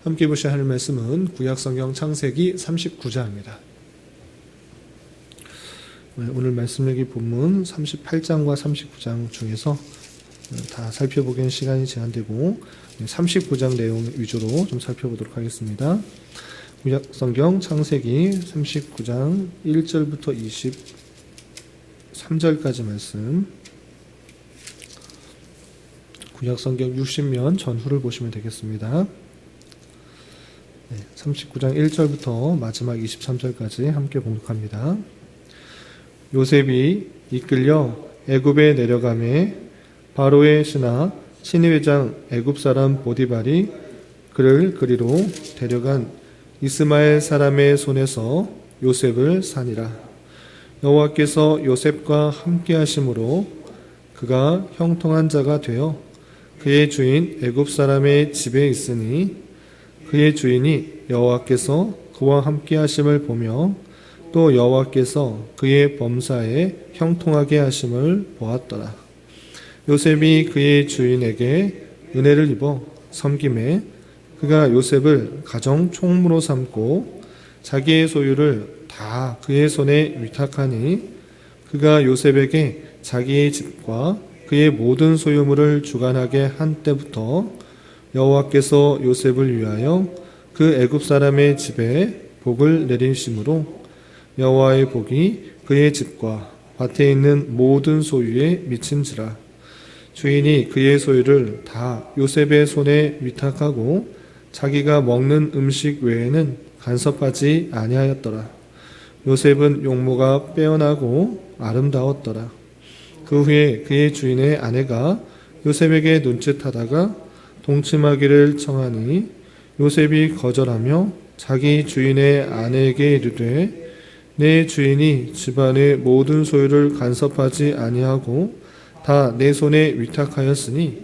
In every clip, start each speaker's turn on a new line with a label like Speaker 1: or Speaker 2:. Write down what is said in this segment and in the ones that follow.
Speaker 1: 함께 보실 하나님 말씀은 구약성경 창세기 39장입니다. 오늘 말씀 여기 본문 38장과 39장 중에서 다 살펴보기엔 시간이 제한되고 39장 내용 위주로 좀 살펴보도록 하겠습니다. 구약성경 창세기 39장 1절부터 23절까지 말씀, 구약성경 60면 전후를 보시면 되겠습니다. 39장 1절부터 마지막 23절까지 함께 봉독합니다. 요셉이 이끌려 애굽에 내려가매 바로의 신하 시니웨장 애굽 사람 보디발이 그를 그리로 데려간 이스마엘 사람의 손에서 요셉을 사니라. 여호와께서 요셉과 함께 하심으로 그가 형통한 자가 되어 그의 주인 애굽 사람의 집에 있으니 그의 주인이 여호와께서 그와 함께 하심을 보며 또 여호와께서 그의 범사에 형통하게 하심을 보았더라. 요셉이 그의 주인에게 은혜를 입어 섬김에 그가 요셉을 가정 총무로 삼고 자기의 소유를 다 그의 손에 위탁하니 그가 요셉에게 자기의 집과 그의 모든 소유물을 주관하게 한 때부터 여호와께서 요셉을 위하여 그 애굽 사람의 집에 복을 내리심으로 여호와의 복이 그의 집과 밭에 있는 모든 소유에 미친지라. 주인이 그의 소유를 다 요셉의 손에 위탁하고 자기가 먹는 음식 외에는 간섭하지 아니하였더라. 요셉은 용모가 빼어나고 아름다웠더라. 그 후에 그의 주인의 아내가 요셉에게 눈짓하다가 동침하기를 청하니 요셉이 거절하며 자기 주인의 아내에게 이르되 내 주인이 집안의 모든 소유를 간섭하지 아니하고 다 내 손에 위탁하였으니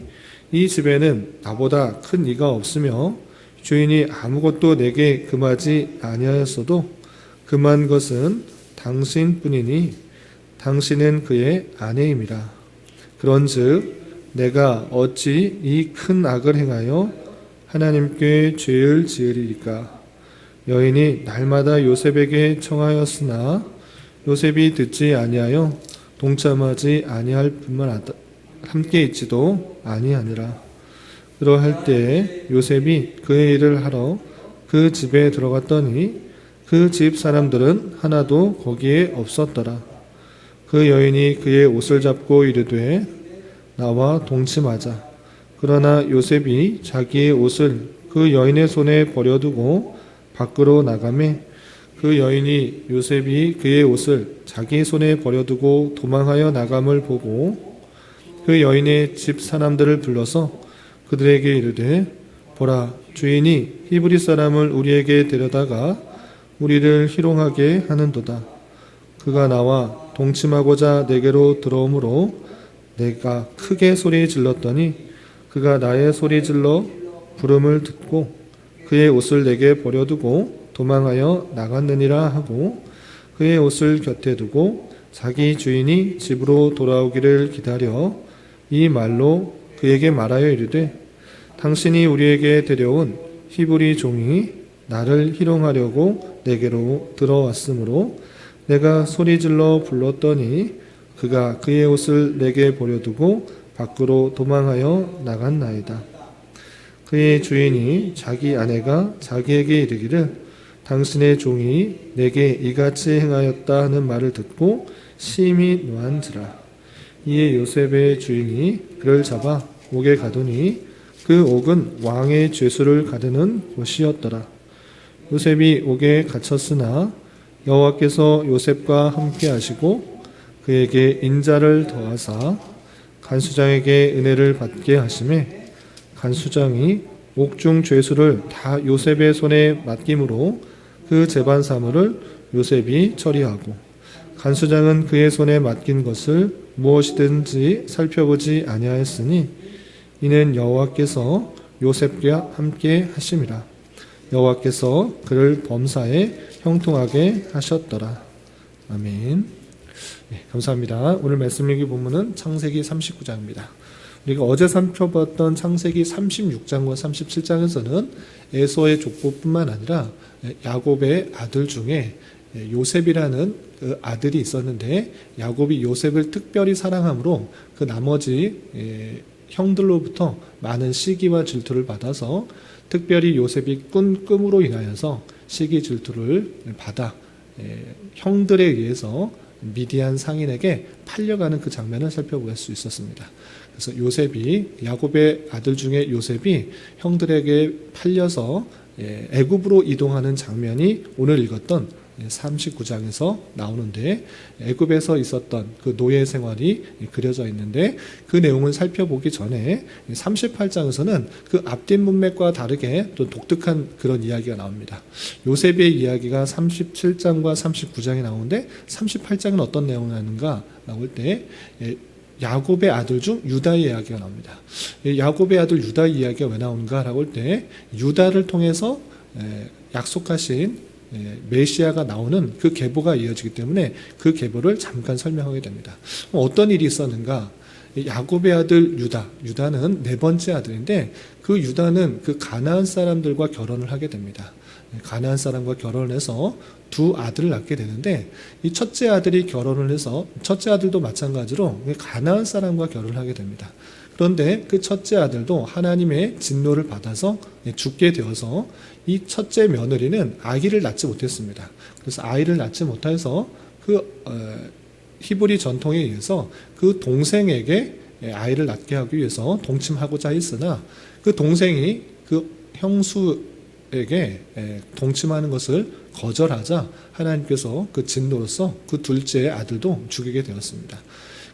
Speaker 1: 이 집에는 나보다 큰 이가 없으며 주인이 아무것도 내게 금하지 아니하였어도 금한 것은 당신뿐이니 당신은 그의 아내임이라. 그런즉 내가 어찌 이 큰 악을 행하여 하나님께 죄를 지으리이까. 여인이 날마다 요셉에게 청하였으나 요셉이 듣지 아니하여 동참하지 아니할 뿐만 함께 있지도 아니하니라. 그러할 때에 요셉이 그의 일을 하러 그 집에 들어갔더니 그 집 사람들은 하나도 거기에 없었더라. 그 여인이 그의 옷을 잡고 이르되 나와 동침하자. 그러나 요셉이 자기의 옷을 그 여인의 손에 버려두고 밖으로 나가매 그 여인이 요셉이 그의 옷을 자기 손에 버려두고 도망하여 나감을 보고 그 여인의 집 사람들을 불러서 그들에게 이르되 보라, 주인이 히브리 사람을 우리에게 데려다가 우리를 희롱하게 하는도다. 그가 나와 동침하고자 내게로 들어오므로 내가 크게 소리 질렀더니 그가 나의 소리 질러 부름을 듣고 그의 옷을 내게 버려두고 도망하여 나갔느니라 하고 그의 옷을 곁에 두고 자기 주인이 집으로 돌아오기를 기다려 이 말로 그에게 말하여 이르되 당신이 우리에게 데려온 히브리 종이 나를 희롱하려고 내게로 들어왔으므로 내가 소리질러 불렀더니 그가 그의 옷을 내게 버려두고 밖으로 도망하여 나갔나이다. 그의 주인이 자기 아내가 자기에게 이르기를 당신의 종이 내게 이같이 행하였다 하는 말을 듣고 심히 노한지라. 이에 요셉의 주인이 그를 잡아 옥에 가두니 그 옥은 왕의 죄수를 가두는 곳이었더라. 요셉이 옥에 갇혔으나 여호와께서 요셉과 함께 하시고 그에게 인자를 더하사 간수장에게 은혜를 받게 하시매 간수장이 옥중 죄수를 다 요셉의 손에 맡김으로 그 재반 사물을 요셉이 처리하고 간수장은 그의 손에 맡긴 것을 무엇이든지 살펴보지 아니하였으니 이는 여호와께서 요셉과 함께 하심이라. 여호와께서 그를 범사에 형통하게 하셨더라. 아멘. 네, 감사합니다. 오늘 말씀 읽기 본문은 창세기 39장입니다. 우리가 어제 살펴봤던 창세기 36장과 37장에서는 에서의 족보뿐만 아니라 야곱의 아들 중에 요셉이라는 그 아들이 있었는데, 야곱이 요셉을 특별히 사랑함으로 그 나머지 형들로부터 많은 시기와 질투를 받아서, 특별히 요셉이 꾼 꿈으로 인하여서 시기 질투를 받아 형들에 의해서 미디안 상인에게 팔려가는 그 장면을 살펴볼 수 있었습니다. 그래서 야곱의 아들 중에 요셉이 형들에게 팔려서 애굽으로 이동하는 장면이 오늘 읽었던 39장에서 나오는데, 애굽에서 있었던 그 노예 생활이 그려져 있는데, 그 내용을 살펴보기 전에 38장에서는 그 앞뒷 문맥과 다르게 또 독특한 그런 이야기가 나옵니다. 요셉의 이야기가 37장과 39장에 나오는데, 38장은 어떤 내용이 나오는가 나올 때 야곱의 아들 중 유다의 이야기가 나옵니다. 야곱의 아들 유다의 이야기가 왜 나오는가 라고 할 때, 유다를 통해서 약속하신 메시아가 나오는 그 계보가 이어지기 때문에 그 계보를 잠깐 설명하게 됩니다. 어떤 일이 있었는가? 야곱의 아들 유다는 네 번째 아들인데, 그 유다는 그 가나안 사람들과 결혼을 하게 됩니다. 가나안 사람과 결혼을 해서 두 아들을 낳게 되는데, 이 첫째 아들이 결혼을 해서, 첫째 아들도 마찬가지로 가나안 사람과 결혼을 하게 됩니다. 그런데 그 첫째 아들도 하나님의 진노를 받아서 죽게 되어서 이 첫째 며느리는 아기를 낳지 못했습니다. 그래서 아이를 낳지 못해서 히브리 전통에 의해서 그 동생에게 아이를 낳게 하기 위해서 동침하고자 했으나, 그 동생이 그 형수에게 동침하는 것을 거절하자 하나님께서 그 진노로서 그 둘째 아들도 죽이게 되었습니다.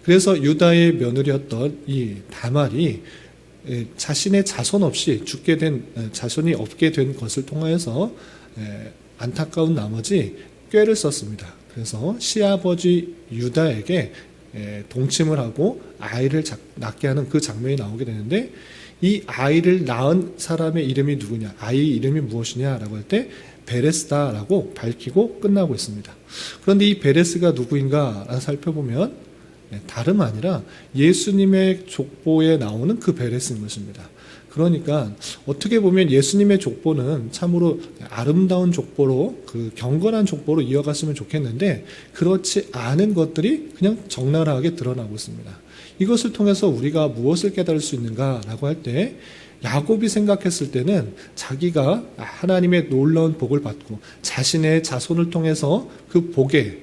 Speaker 1: 그래서 유다의 며느리였던 이 다말이 자신의 자손 없이 죽게 된, 자손이 없게 된 것을 통하여서 안타까운 나머지 꾀를 썼습니다. 그래서 시아버지 유다에게 동침을 하고 아이를 낳게 하는 그 장면이 나오게 되는데, 이 아이를 낳은 사람의 이름이 누구냐, 아이 이름이 무엇이냐라고 할 때 베레스다라고 밝히고 끝나고 있습니다. 그런데 이 베레스가 누구인가 살펴보면 다름 아니라 예수님의 족보에 나오는 그 베레스인 것입니다. 그러니까 어떻게 보면 예수님의 족보는 참으로 아름다운 족보로, 그 경건한 족보로 이어갔으면 좋겠는데, 그렇지 않은 것들이 그냥 적나라하게 드러나고 있습니다. 이것을 통해서 우리가 무엇을 깨달을 수 있는가라고 할 때, 야곱이 생각했을 때는 자기가 하나님의 놀라운 복을 받고 자신의 자손을 통해서 그 복에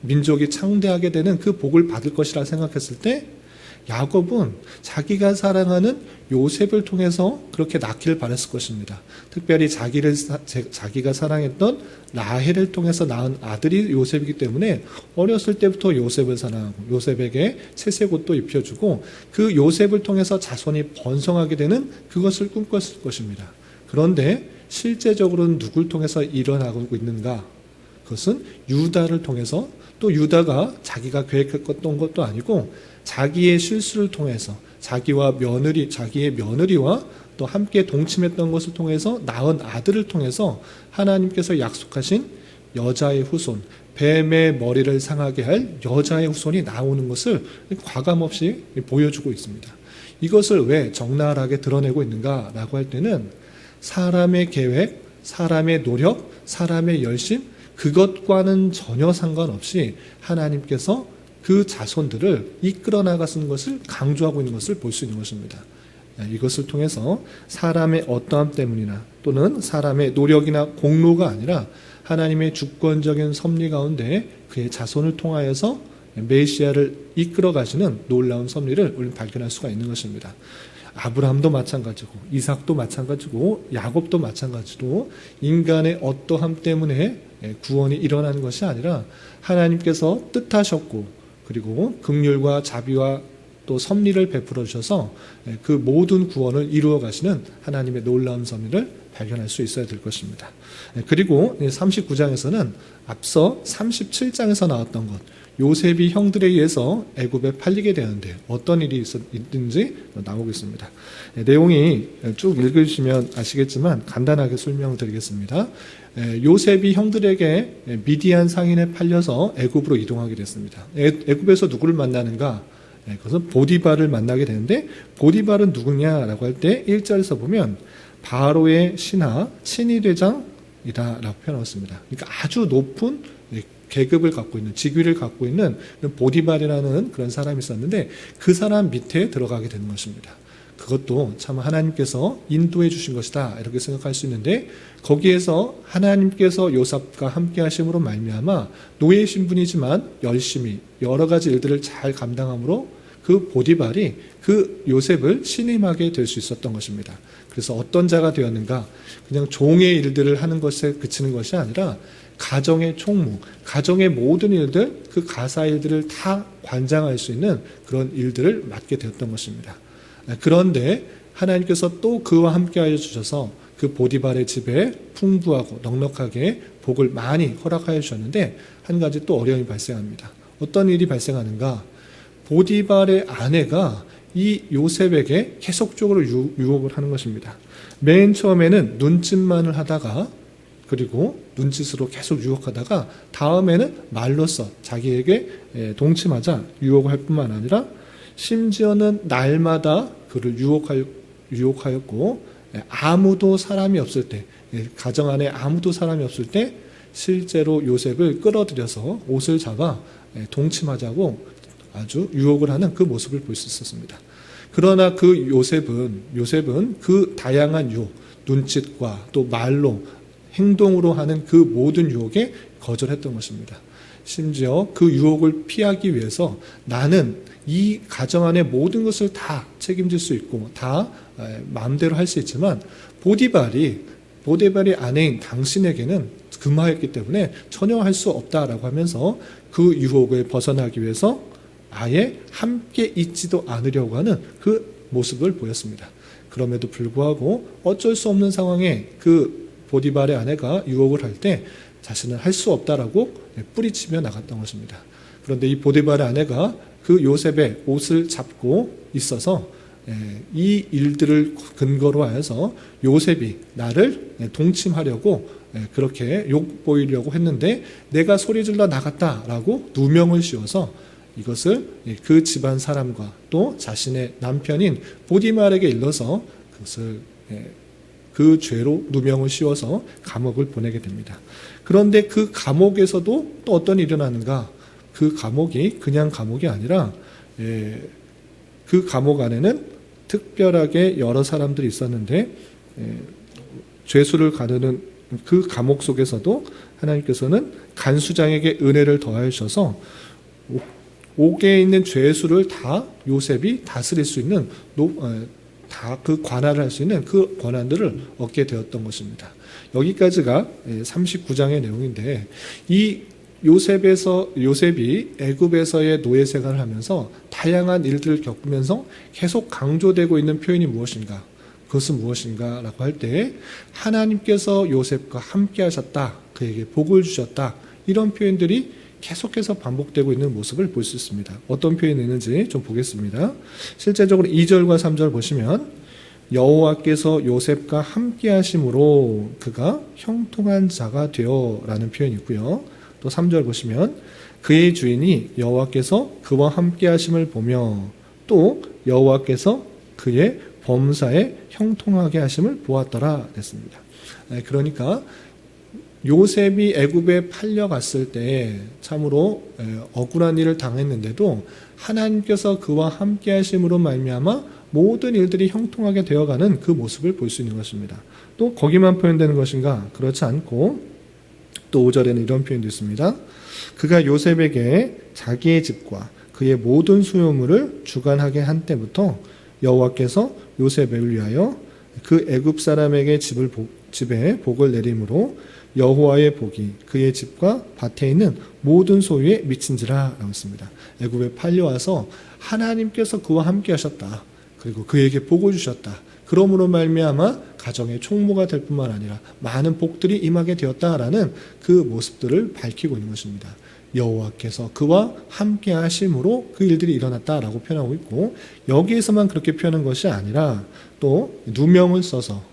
Speaker 1: 민족이 창대하게 되는 그 복을 받을 것이라 생각했을 때, 야곱은 자기가 사랑하는 요셉을 통해서 그렇게 낳기를 바랐을 것입니다. 특별히 자기가 사랑했던 라헬을 통해서 낳은 아들이 요셉이기 때문에 어렸을 때부터 요셉을 사랑하고 요셉에게 채색옷도 입혀주고 그 요셉을 통해서 자손이 번성하게 되는 그것을 꿈꿨을 것입니다. 그런데 실제적으로는 누굴 통해서 일어나고 있는가? 그것은 유다를 통해서, 또 유다가 자기가 계획했던 것도 아니고 자기의 실수를 통해서 자기의 며느리와 또 함께 동침했던 것을 통해서 낳은 아들을 통해서 하나님께서 약속하신 여자의 후손, 뱀의 머리를 상하게 할 여자의 후손이 나오는 것을 과감없이 보여주고 있습니다. 이것을 왜 적나라하게 드러내고 있는가라고 할 때는 사람의 계획, 사람의 노력, 사람의 열심, 그것과는 전혀 상관없이 하나님께서 그 자손들을 이끌어 나가시는 것을 강조하고 있는 것을 볼 수 있는 것입니다. 이것을 통해서 사람의 어떠함 때문이나 또는 사람의 노력이나 공로가 아니라 하나님의 주권적인 섭리 가운데 그의 자손을 통하여서 메시아를 이끌어 가시는 놀라운 섭리를 우리는 발견할 수가 있는 것입니다. 아브라함도 마찬가지고 이삭도 마찬가지고 야곱도 마찬가지로 인간의 어떠함 때문에 구원이 일어나는 것이 아니라 하나님께서 뜻하셨고, 그리고 긍휼과 자비와 또 섭리를 베풀어 주셔서 그 모든 구원을 이루어 가시는 하나님의 놀라운 섭리를 발견할 수 있어야 될 것입니다. 그리고 39장에서는 앞서 37장에서 나왔던 것, 요셉이 형들에 의해서 애굽에 팔리게 되는데 어떤 일이 있는지 나오고 있습니다. 내용이 쭉 읽으시면 아시겠지만 간단하게 설명을 드리겠습니다. 요셉이 형들에게 미디안 상인에 팔려서 애굽으로 이동하게 됐습니다. 애굽에서 누구를 만나는가? 그것은 보디발을 만나게 되는데 보디발은 누구냐라고 할 때 1절에서 보면 바로의 신하 친위대장이다라고 표현했습니다. 그러니까 아주 높은 계급을 갖고 있는 직위를 갖고 있는 보디발이라는 그런 사람이 있었는데 그 사람 밑에 들어가게 되는 것입니다. 그것도 참 하나님께서 인도해 주신 것이다 이렇게 생각할 수 있는데 거기에서 하나님께서 요셉과 함께 하심으로 말미암아 노예 신분이지만 열심히 여러 가지 일들을 잘 감당함으로 그 보디발이 그 요셉을 신임하게 될 수 있었던 것입니다. 그래서 어떤 자가 되었는가? 그냥 종의 일들을 하는 것에 그치는 것이 아니라 가정의 총무, 가정의 모든 일들, 그 가사 일들을 다 관장할 수 있는 그런 일들을 맡게 되었던 것입니다. 그런데 하나님께서 또 그와 함께 하여 주셔서 그 보디발의 집에 풍부하고 넉넉하게 복을 많이 허락하여 주셨는데 한 가지 또 어려움이 발생합니다. 어떤 일이 발생하는가? 보디발의 아내가 이 요셉에게 계속적으로 유혹을 하는 것입니다. 맨 처음에는 눈짓만을 하다가 그리고 눈짓으로 계속 유혹하다가 다음에는 말로써 자기에게 동침하자 유혹을 할 뿐만 아니라 심지어는 날마다 그를 유혹하였고 아무도 사람이 없을 때 가정 안에 아무도 사람이 없을 때 실제로 요셉을 끌어들여서 옷을 잡아 동침하자고 아주 유혹을 하는 그 모습을 볼 수 있었습니다. 그러나 그 요셉은 그 다양한 유혹, 눈짓과 또 말로 행동으로 하는 그 모든 유혹에 거절했던 것입니다. 심지어 그 유혹을 피하기 위해서 나는 이 가정 안의 모든 것을 다 책임질 수 있고 다 마음대로 할 수 있지만 보디발이 아내인 당신에게는 금하였기 때문에 전혀 할 수 없다라고 하면서 그 유혹을 벗어나기 위해서 아예 함께 있지도 않으려고 하는 그 모습을 보였습니다. 그럼에도 불구하고 어쩔 수 없는 상황에 그 보디발의 아내가 유혹을 할 때 자신은 할 수 없다라고 뿌리치며 나갔던 것입니다. 그런데 이 보디발의 아내가 그 요셉의 옷을 잡고 있어서 이 일들을 근거로 하여서 요셉이 나를 동침하려고 그렇게 욕보이려고 했는데 내가 소리질러 나갔다라고 누명을 씌워서 이것을 그 집안 사람과 또 자신의 남편인 보디발에게 일러서 그것을 그 죄로 누명을 씌워서 감옥을 보내게 됩니다. 그런데 그 감옥에서도 또 어떤 일이 일어나는가? 그 감옥이 그냥 감옥이 아니라 그 감옥 안에는 특별하게 여러 사람들이 있었는데 죄수를 가르는 그 감옥 속에서도 하나님께서는 간수장에게 은혜를 더하여 주셔서 옥에 있는 죄수를 다 요셉이 다스릴 수 있는 다 그 관할을 할 수 있는 그 권한들을 얻게 되었던 것입니다. 여기까지가 39장의 내용인데 이 요셉이 애굽에서의 노예 생활을 하면서 다양한 일들을 겪으면서 계속 강조되고 있는 표현이 무엇인가? 그것은 무엇인가라고 할 때 하나님께서 요셉과 함께 하셨다. 그에게 복을 주셨다. 이런 표현들이 계속해서 반복되고 있는 모습을 볼 수 있습니다. 어떤 표현이 있는지 좀 보겠습니다. 실제적으로 2절과 3절 보시면 여호와께서 요셉과 함께 하심으로 그가 형통한 자가 되어 라는 표현이 있고요. 또 3절 보시면 그의 주인이 여호와께서 그와 함께 하심을 보며 또 여호와께서 그의 범사에 형통하게 하심을 보았더라 됐습니다. 그러니까 요셉이 애굽에 팔려갔을 때 참으로 억울한 일을 당했는데도 하나님께서 그와 함께 하심으로 말미암아 모든 일들이 형통하게 되어가는 그 모습을 볼 수 있는 것입니다. 또 거기만 표현되는 것인가? 그렇지 않고 또 5절에는 이런 표현도 있습니다. 그가 요셉에게 자기의 집과 그의 모든 수요물을 주관하게 한 때부터 여호와께서 요셉을 위하여 그 애굽 사람에게 집에 복을 내림으로 여호와의 복이 그의 집과 밭에 있는 모든 소유에 미친지라 라고 했습니다. 애굽에 팔려와서 하나님께서 그와 함께 하셨다. 그리고 그에게 복을 주셨다. 그러므로 말미암아 가정의 총무가 될 뿐만 아니라 많은 복들이 임하게 되었다라는 그 모습들을 밝히고 있는 것입니다. 여호와께서 그와 함께 하심으로 그 일들이 일어났다라고 표현하고 있고 여기에서만 그렇게 표현한 것이 아니라 또 누명을 써서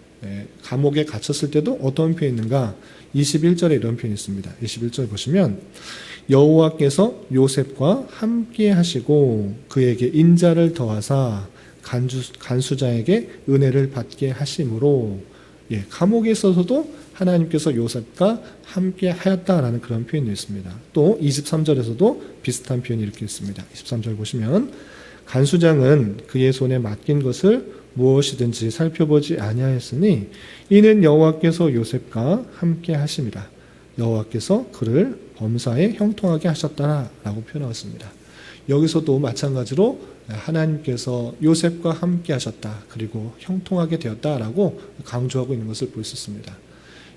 Speaker 1: 감옥에 갇혔을 때도 어떤 표현이 있는가? 21절에 이런 표현이 있습니다. 21절 보시면 여호와께서 요셉과 함께 하시고 그에게 인자를 더하사 간수자에게 은혜를 받게 하심으로, 감옥에 있어서도 하나님께서 요셉과 함께 하였다라는 그런 표현이 있습니다. 또 23절에서도 비슷한 표현이 이렇게 있습니다. 23절 보시면 간수장은 그의 손에 맡긴 것을 무엇이든지 살펴보지 아니하였으니 이는 여호와께서 요셉과 함께 하심이라. 여호와께서 그를 범사에 형통하게 하셨다라고 표현하였습니다. 여기서도 마찬가지로 하나님께서 요셉과 함께 하셨다, 그리고 형통하게 되었다라고 강조하고 있는 것을 볼 수 있습니다.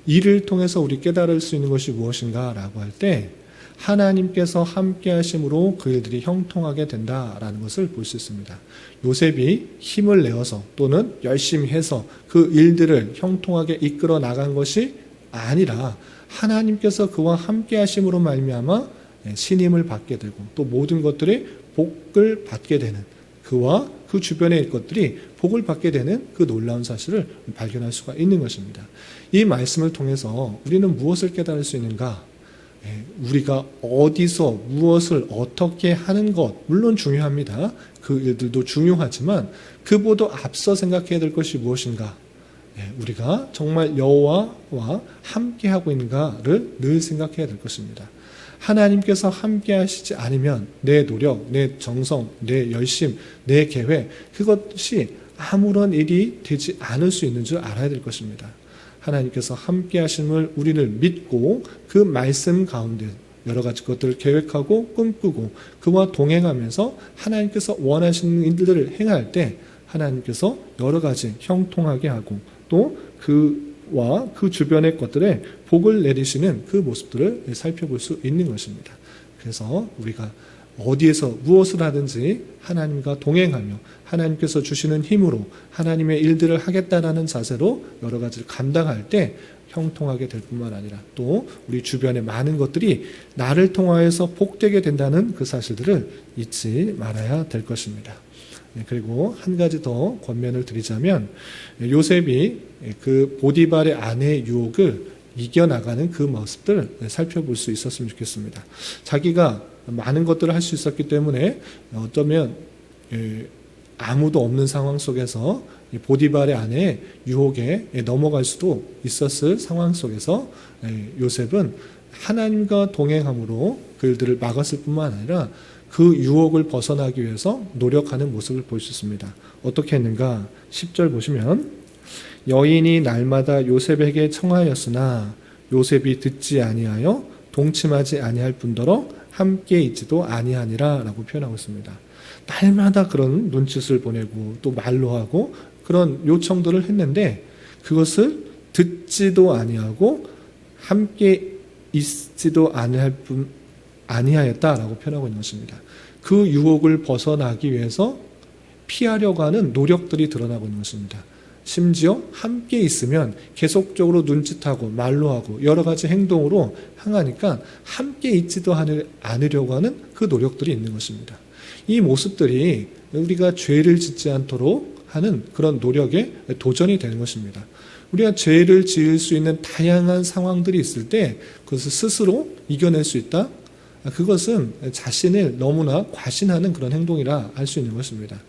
Speaker 1: 이를 통해서 우리 깨달을 수 있는 것이 무엇인가 라고 할 때, 하나님께서 함께 하심으로 그 일들이 형통하게 된다라는 것을 볼 수 있습니다. 요셉이 힘을 내어서 또는 열심히 해서 그 일들을 형통하게 이끌어 나간 것이 아니라 하나님께서 그와 함께 하심으로 말미암아 신임을 받게 되고 또 모든 것들이 복을 받게 되는, 그와 그 주변의 것들이 복을 받게 되는 그 놀라운 사실을 발견할 수가 있는 것입니다. 이 말씀을 통해서 우리는 무엇을 깨달을 수 있는가? 우리가 어디서 무엇을 어떻게 하는 것, 물론 중요합니다. 그 일들도 중요하지만 그보다 앞서 생각해야 될 것이 무엇인가? 우리가 정말 여호와와 함께하고 있는가를 늘 생각해야 될 것입니다. 하나님께서 함께 하시지 않으면 내 노력, 내 정성, 내 열심, 내 계획, 그것이 아무런 일이 되지 않을 수 있는 줄 알아야 될 것입니다. 하나님께서 함께 하심을 우리는 믿고 그 말씀 가운데 여러 가지 것들을 계획하고 꿈꾸고 그와 동행하면서 하나님께서 원하시는 일들을 행할 때 하나님께서 여러 가지 형통하게 하고 또 그와 그 주변의 것들에 복을 내리시는 그 모습들을 살펴볼 수 있는 것입니다. 그래서 우리가 어디에서 무엇을 하든지 하나님과 동행하며 하나님께서 주시는 힘으로 하나님의 일들을 하겠다라는 자세로 여러 가지를 감당할 때 형통하게 될 뿐만 아니라 또 우리 주변의 많은 것들이 나를 통하여서 복되게 된다는 그 사실들을 잊지 말아야 될 것입니다. 그리고 한 가지 더 권면을 드리자면 요셉이 그 보디발의 아내의 유혹을 이겨나가는 그 모습들을 살펴볼 수 있었으면 좋겠습니다. 자기가 많은 것들을 할 수 있었기 때문에 어쩌면 아무도 없는 상황 속에서 보디발의 아내의 유혹에 넘어갈 수도 있었을 상황 속에서 요셉은 하나님과 동행함으로 그 일들을 막았을 뿐만 아니라 그 유혹을 벗어나기 위해서 노력하는 모습을 볼 수 있습니다. 어떻게 했는가? 10절 보시면 여인이 날마다 요셉에게 청하였으나 요셉이 듣지 아니하여 동침하지 아니할 뿐더러 함께 있지도 아니하니라 라고 표현하고 있습니다. 날마다 그런 눈짓을 보내고 또 말로 하고 그런 요청들을 했는데 그것을 듣지도 아니하고 함께 있지도 아니하였다라고 표현하고 있는 것입니다. 그 유혹을 벗어나기 위해서 피하려고 하는 노력들이 드러나고 있는 것입니다. 심지어 함께 있으면 계속적으로 눈짓하고 말로 하고 여러 가지 행동으로 향하니까 함께 있지도 않으려고 하는 그 노력들이 있는 것입니다. 이 모습들이 우리가 죄를 짓지 않도록 하는 그런 노력에 도전이 되는 것입니다. 우리가 죄를 지을 수 있는 다양한 상황들이 있을 때 그것을 스스로 이겨낼 수 있다? 그것은 자신을 너무나 과신하는 그런 행동이라 할 수 있는 것입니다.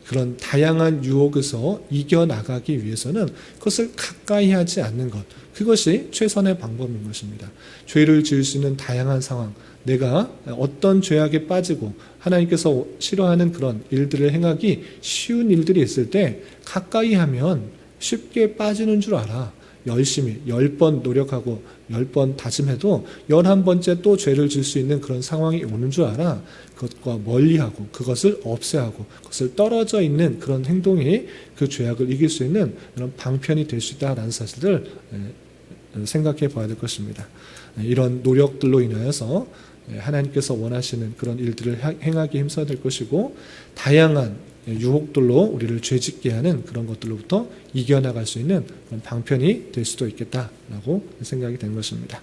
Speaker 1: 그런 다양한 유혹에서 이겨나가기 위해서는 그것을 가까이 하지 않는 것, 그것이 최선의 방법인 것입니다. 죄를 지을 수 있는 다양한 상황, 내가 어떤 죄악에 빠지고 하나님께서 싫어하는 그런 일들을 행하기 쉬운 일들이 있을 때 가까이 하면 쉽게 빠지는 줄 알아. 열심히 10번 노력하고 10번 다짐해도 11번째 또 죄를 질 수 있는 그런 상황이 오는 줄 알아. 그것과 멀리하고 그것을 없애하고 그것을 떨어져 있는 그런 행동이 그 죄악을 이길 수 있는 그런 방편이 될 수 있다는 사실을 생각해 봐야 될 것입니다. 이런 노력들로 인하여서 하나님께서 원하시는 그런 일들을 행하기 힘써야 될 것이고 다양한 유혹들로 우리를 죄짓게 하는 그런 것들로부터 이겨나갈 수 있는 그런 방편이 될 수도 있겠다라고 생각이 된 것입니다.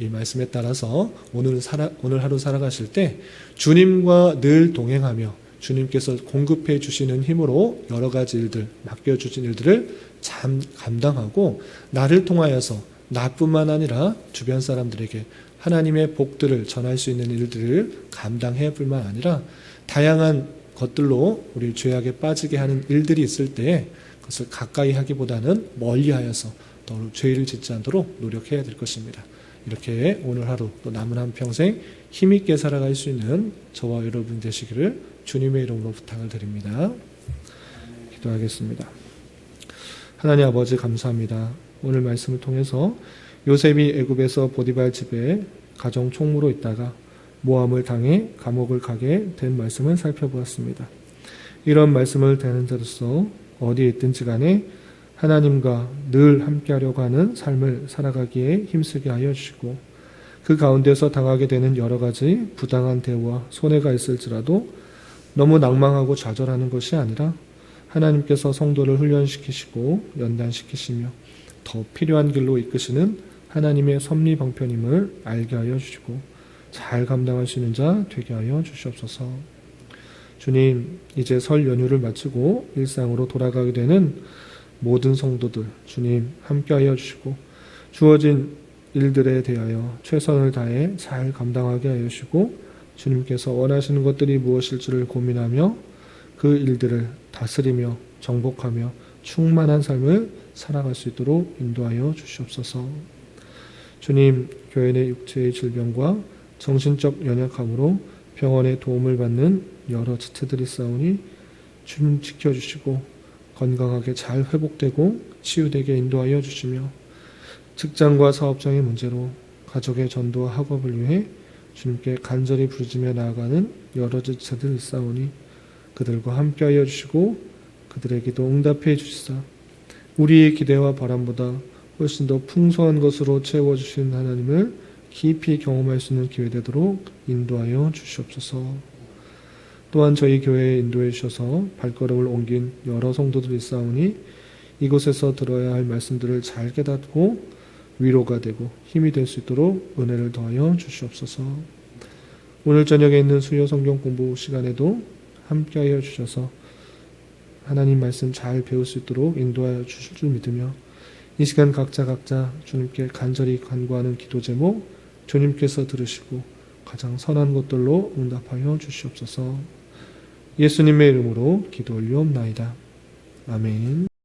Speaker 1: 이 말씀에 따라서 오늘 하루 살아가실 때 주님과 늘 동행하며 주님께서 공급해 주시는 힘으로 여러 가지 일들, 맡겨주신 일들을 감당하고 나를 통하여서 나뿐만 아니라 주변 사람들에게 하나님의 복들을 전할 수 있는 일들을 감당해 볼 만 아니라 다양한 것들로 우리 죄악에 빠지게 하는 일들이 있을 때 그것을 가까이 하기보다는 멀리 하여서 더 죄를 짓지 않도록 노력해야 될 것입니다. 이렇게 오늘 하루 또 남은 한평생 힘있게 살아갈 수 있는 저와 여러분 되시기를 주님의 이름으로 부탁을 드립니다. 기도하겠습니다. 하나님 아버지 감사합니다. 오늘 말씀을 통해서 요셉이 애굽에서 보디발 집에 가정 총무로 있다가 모함을 당해 감옥을 가게 된 말씀을 살펴보았습니다. 이런 말씀을 대하는 자로서 어디에 있든지 간에 하나님과 늘 함께하려고 하는 삶을 살아가기에 힘쓰게 하여 주시고 그 가운데서 당하게 되는 여러 가지 부당한 대우와 손해가 있을지라도 너무 낭망하고 좌절하는 것이 아니라 하나님께서 성도를 훈련시키시고 연단시키시며 더 필요한 길로 이끄시는 하나님의 섭리 방편임을 알게 하여 주시고 잘 감당할 수 있는 자 되게 하여 주시옵소서. 주님, 이제 설 연휴를 마치고 일상으로 돌아가게 되는 모든 성도들 주님 함께 하여 주시고 주어진 일들에 대하여 최선을 다해 잘 감당하게 하여 주시고 주님께서 원하시는 것들이 무엇일지를 고민하며 그 일들을 다스리며 정복하며 충만한 삶을 살아갈 수 있도록 인도하여 주시옵소서. 주님, 교회 내 육체의 질병과 정신적 연약함으로 병원의 도움을 받는 여러 지체들이 있사오니 주님 지켜주시고 건강하게 잘 회복되고 치유되게 인도하여 주시며 직장과 사업장의 문제로 가족의 전도와 학업을 위해 주님께 간절히 부르짖며 나아가는 여러 지체들이 있사오니 그들과 함께하여 주시고 그들의 기도 응답해 주시사 우리의 기대와 바람보다 훨씬 더 풍성한 것으로 채워주신 하나님을 깊이 경험할 수 있는 기회 되도록 인도하여 주시옵소서. 또한 저희 교회에 인도해 주셔서 발걸음을 옮긴 여러 성도들이 있사오니 이곳에서 들어야 할 말씀들을 잘 깨닫고 위로가 되고 힘이 될 수 있도록 은혜를 더하여 주시옵소서. 오늘 저녁에 있는 수요 성경 공부 시간에도 함께하여 주셔서 하나님 말씀 잘 배울 수 있도록 인도하여 주실 줄 믿으며 이 시간 각자 주님께 간절히 간구하는 기도 제목 주님께서 들으시고 가장 선한 것들로 응답하여 주시옵소서. 예수님의 이름으로 기도 올리옵나이다. 아멘.